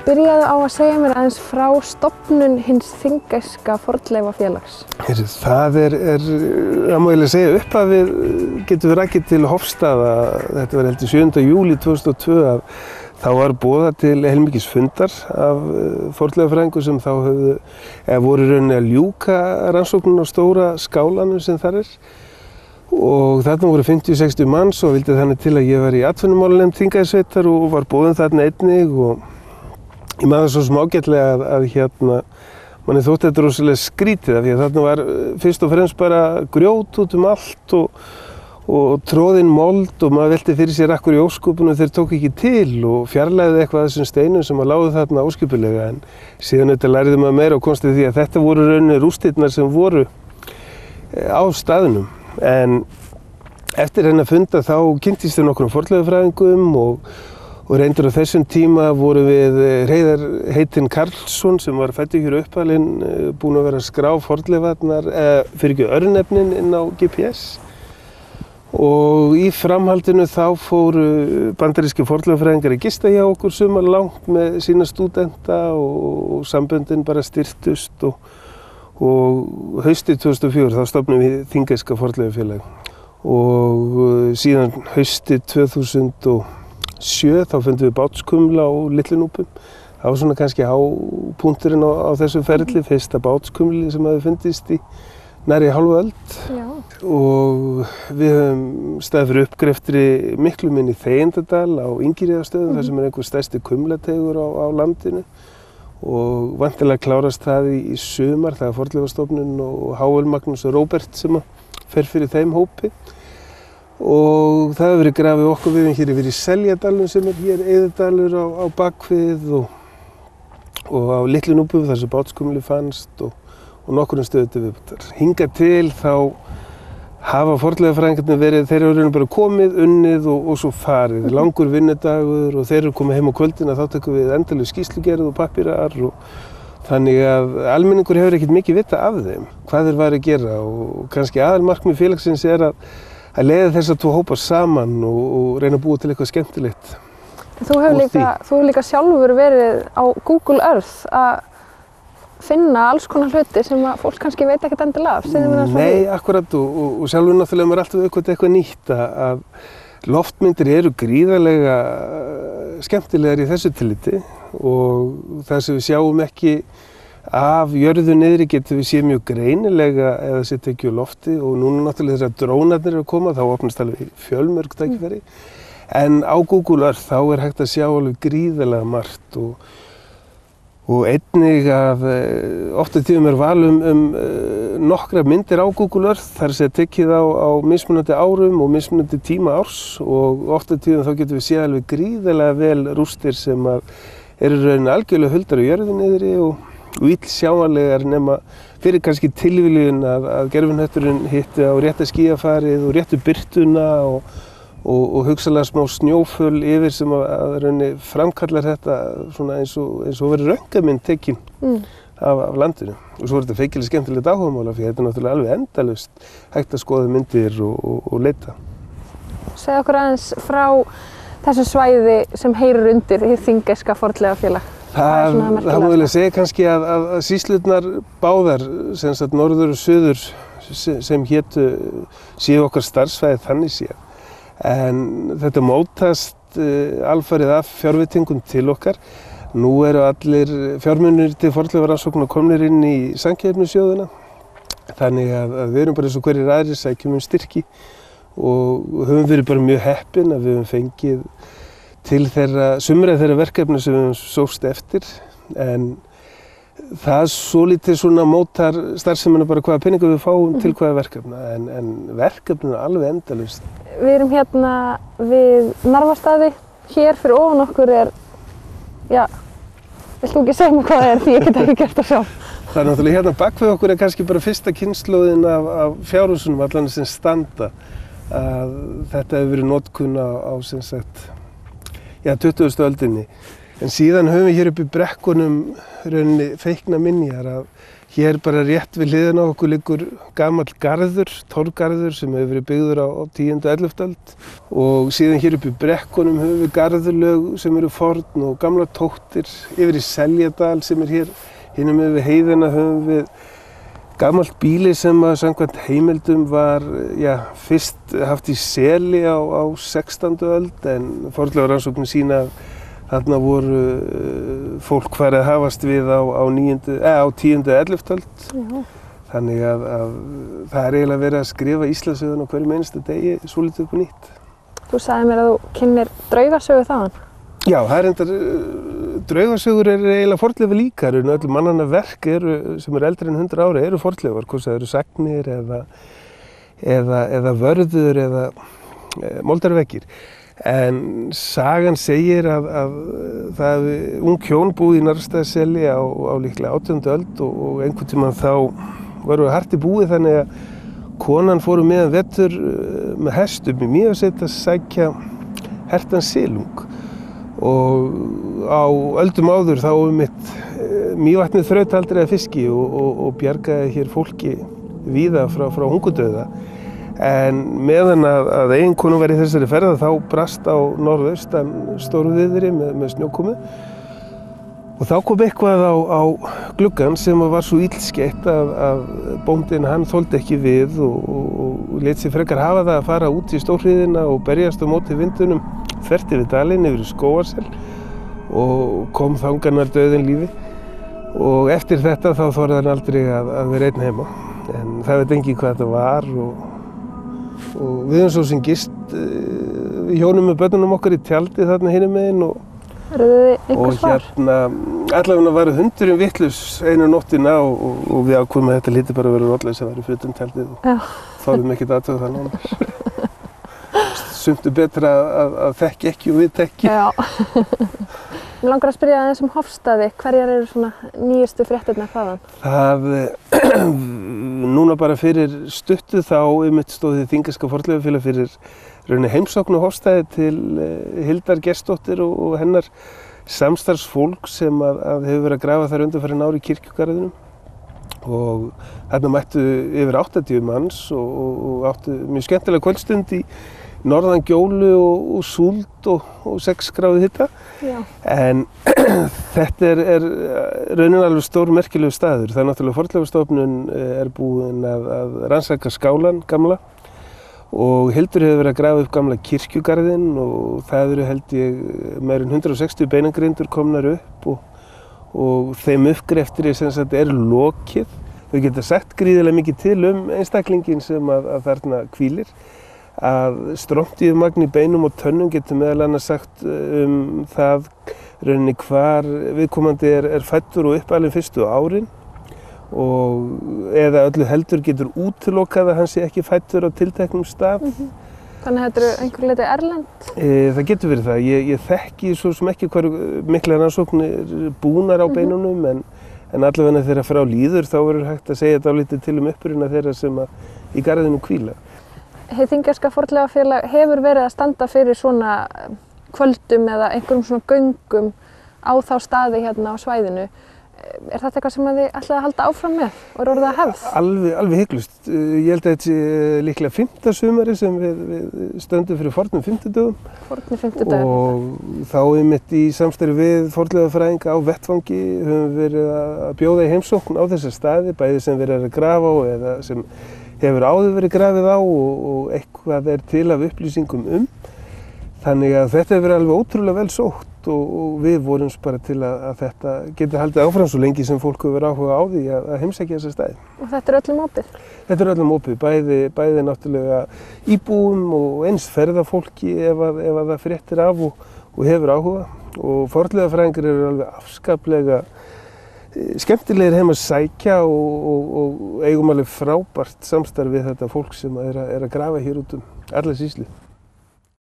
Byrjaðu á að segja mér aðeins frá stofnun hins þingeyska fornleifafélags. Það má eiginlega segja upp að við getum við rakið til Hofsstaða, þetta var heldur 7. júlí 2002 að þá var boðað til heilmikils fundar af fornleifafræðingum sem þá voru í rauninni að ljúka rannsóknin á stóra skálanum sem þar og þarna voru 50-60 manns og vildi þannig til að ég var í atvinnumálanefnd Þingeyjarsveitar og var boðin þarna einnig og ég man það svo smágætlega að manni þótti þetta rosalega skrítið af því að þarna var fyrst og fremst bara grjót út allt og tróðin mold og maður velti fyrir sér akkur í ósköpunum þeir tók ekki til og fjarlægði eitthvað af þessum steinum sem að lágu þarna óskipulega en síðan auðvitað læriði maður meira og komst því að þetta voru rauninni rústirnar sem voru á staðnum en eftir hennar funda þá kynntist við nokkrum fornleifafræðingum og reyndur á þessum tíma vorum við Hreiðar heitinn Karlsson sem var fæddur hér uppalinn, búinn að vera að skrá fornleifarnar, örnefnin inn á GPS. Og í framhaldinu þá fóru bandaríski fornleifafræðingar að gista hjá okkur sumarlangt með sína stúdenta og samböndin bara styrktust og haustið 2004 þá stofnum við Þingeyska fornleifafélag og síðan haustið 2007 þá fundum við bátskumla á Litlu-Núpum. Það var svona kannski hápunkturinn á þessu ferli, fyrsta bátskumli sem hafði fundist í nærri hálfa öld. Já. Og við höfum staðið fyrir uppgreftri miklu minni í Þegjandadal á Ingiríðarstöðum, þar sem einhver stærsti kumlategur á landinu. Og vantilega klárast það í sumar, það Fornleifastofnun og H.L. Magnús og Róbert sem fer fyrir þeim hópi. Og það hefur verið grafið okkur við hér yfir í Seljadalnum sem hér Eiðadalur á bakvið og á Litlu-Núpum þar sem bátskumli fannst og nokkrum stöðum til viðbótar. Hingað til þá hafa fornleifafræðingarnir verið, þeir eru bara komið, unnið og svo farið. Langur vinnudagur og þeir eru komið heim á kvöldina, þá tekum við endalaus skýrslugerð og pappírar og þannig að almenningur hefur ekkert mikið vita af þeim, hvað þeir væru að gera og kannski aðalmarkmið félagsins að leiða þessar tvo hópar saman og reyna að búa til eitthvað skemmtilegt. Þú hefur líka sjálfur verið á Google Earth að finna alls konar hluti sem að fólk kannski veit ekkert endilega af. Nei, akkurat og sjálfur náttúrulega maður alltaf eitthvað nýtt að loftmyndir eru gríðarlega skemmtilegar í þessu tilliti og það sem við sjáum ekki af jörðu niðri getum við séð mjög greinilega eða setja ekki á lofti og núna náttúrulega þess að drónarnir eru að koma þá opnast alveg fjölmörg tækifæri en á Google Earth þá hægt að sjá alveg gríðarlega margt og einnig að oft tíðum val nokkra myndir á Google Earth þar sem tekið á mismunandi árum og mismunandi tíma árs og oft tíðum þá getum við séð alveg gríðarlega vel rústir sem eru rauninni algjörlega huldar á jörðu niðri og illsjáanlegar nema fyrir kannski tilviljun að gervihnötturinn hitti á rétta skýjafarið og réttu birtuna og hugsanlega smá snjóföll yfir sem að rauninni framkallar þetta svona eins og verið röntgamynd tekin af landinu. Og svo er þetta feikilega skemmtilegt áhugamál af því þetta er náttúrulega alveg endalaust hægt að skoða myndir og leita. Segðu okkur aðeins frá þessu svæði sem heyrir undir hið Þingeyska fornleifafélag. Það má vel að segja kannski að sýslurnar báðar, sem sagt norður og suður sem séu okkar starfsvæði þannig séð. En þetta mótast alfarið af fjárveitingum til okkar. Nú eru allir fjármunir til fornleifarannsókna komnir inn í samkeppnissjóðina. Þannig að við erum bara eins og hverjir aðrir sækjum styrki og höfum verið bara mjög heppin að við höfum fengið til sumra þeirra verkefni sem við höfum sóst eftir en það svolítið svona mótar starfsemina bara hvaða peninga við fáum til hvaða verkefna en verkefninu er alveg endalaust. Við erum hérna við Narfastaði, hér fyrir ofan okkur vilt þú ekki segja mér hvað það er því ég get ekki gert það sjálf? Það er náttúrulega hérna bak við okkur kannski bara fyrsta kynslóðin af fjárhúsunum allan sem standa að þetta hefur verið notkun á sem sagt 20. öldinni En síðan höfum við hér upp í brekkunum rauninni feikna minjar að hér bara rétt við hliðina á okkur liggur gamall garður, torfgarður sem hefur verið byggður á 10. og 11. öld og síðan hér upp í brekkunum höfum við garðurlög sem eru forn og gamla tóttir. Yfir í Seljadal sem er hér hinum við heiðina höfum við gamalt býli sem að samkvæmt heimildum var fyrst haft í Seli á 16. öld en fornleifarannsóknir sýna að þarna voru fólk farið að hafast við á 10. og 11. öld. Já. Þannig að það er eiginlega verið að skrifa Íslandssöguna á hverjum einasta degi svolítið upp á nýtt. Þú sagði mér að þú kynnir draugasögu þaðan. Já, það er reyndar, draugasögur eru eiginlega fornleifa líka. Öll mannanna verk sem eru eldri en 100 ára eru fornleifar, hvort það eru sagnir eða vörður eða moldarveggir. En sagan segir að það hefði ung hjón búið í Narfstaðaseli á líklega 18. öld og einhvern tímann þá voru hart í búi þannig að konan fóru meðan vetur með hestum í Mývatnssveit að sækja hertan silung og á öldum áður þá Mývatnið þraut aldrei að fiski og bjargaði hér fólki víða frá hungurdauða. En meðan að eiginkonu var í þessari ferð þá brast á norðaustan stórviðri með snjókomu og þá kom eitthvað á gluggann sem var svo illskeytt að bóndinn hann þoldi ekki við og lét sig frekar hafa það að fara út í stórhríðina og berjast á móti vindunum þvert yfir dalinn yfir í Skógarsel og kom þangað nær dauðinn lífi og eftir þetta þá þorði hann aldrei að vera einn heima en það veit enginn hvað þetta var og við höfum svo sem gist við hjónum með börnunum okkar í tjaldi þarna hinum megin og allavega varu hundurinn vitlaus einu nóttina og við ákveðum að þetta hlyti bara að vera rótlaus að vera fyrir tjaldið og þorðum ekkert aðtöða það nánar. Sumt betra að þekki ekki og við þekki. Já. Mér langar að spyrja aðeins Hofstaði, hverjar eru svona nýjustu fréttirnar þaðan? Núna bara fyrir stuttu þá stóð Þingeyska fornleifafélag fyrir rauninni heimsókn á Hofstaði til Hildar Gestsdóttir og hennar samstarfsfólk sem að hefur verið að grafa þar undanfarin ár í kirkjugarðinum og þarna mættu yfir 80 manns og áttu mjög skemmtilega kvöldstund í norðan Gjólu og súld og 6 gráðu hita. Já. En þetta er raunin alveg stór merkilegur staður. Það er náttúrulega Fornleifastofnun er búin að rannsaka skálan gamla og Hildur hefur verið að grafa upp gamla kirkjugarðinn og það eru held ég meira en 160 beinagrindur komnar upp og þeim uppgreftri sem sagt er lokið. Þau geta sagt gríðarlega mikið til einstaklingin sem að þarna hvílir. Að strontíumagn í beinum og tönnum getur meðal annars sagt það rauninni hvar viðkomandi er fæddur og uppalinn fyrstu árin og eða öllu heldur getur útilokað að hann sé ekki fæddur á tilteknum stað. Þannig að þetta eru einhver leyti erlend? Það getur verið það. Ég þekki svo sem ekki hvar miklar rannsóknir búnar á beinunum en allavega þegar frá líður þá verður hægt að segja dálítið til uppruna þeirra sem í garðinum hvíla. Hið Þingeyska fornleifafélag hefur verið að standa fyrir svona kvöldum eða einhverjum svona göngum á þá staði hérna á svæðinu. Er þetta eitthvað sem þið ætlaði að halda áfram með og er orðið að hefð? Alveg hygglust. Ég held að þetta sé líklega 5. sumari sem við stöndum fyrir fornum 50 dögum. Fornum 50 dögum. Og þá einmitt í samstarfi við fornleifafræðinga á vettvangi höfum verið að bjóða í heimsókn á þessa staði, bæði sem verið að grafa á eða sem hefur áður verið grafið á og eitthvað er til af upplýsingum Þannig að þetta hefur verið alveg ótrúlega vel sótt og við vorum bara til að þetta geti haldið áfram svo lengi sem fólk hefur áhuga á því að heimsækja þessa staði. Og þetta er öllum opið? Þetta er öllum opið, bæði náttúrulega íbúum og eins ferðafólki ef það fréttir af og hefur áhuga. Og fornleifafræðingar eru alveg afskaplega skemmtilegir heim að sækja og eigum alveg frábært samstarf við þetta fólk sem er að grafa hér út alla sýslu.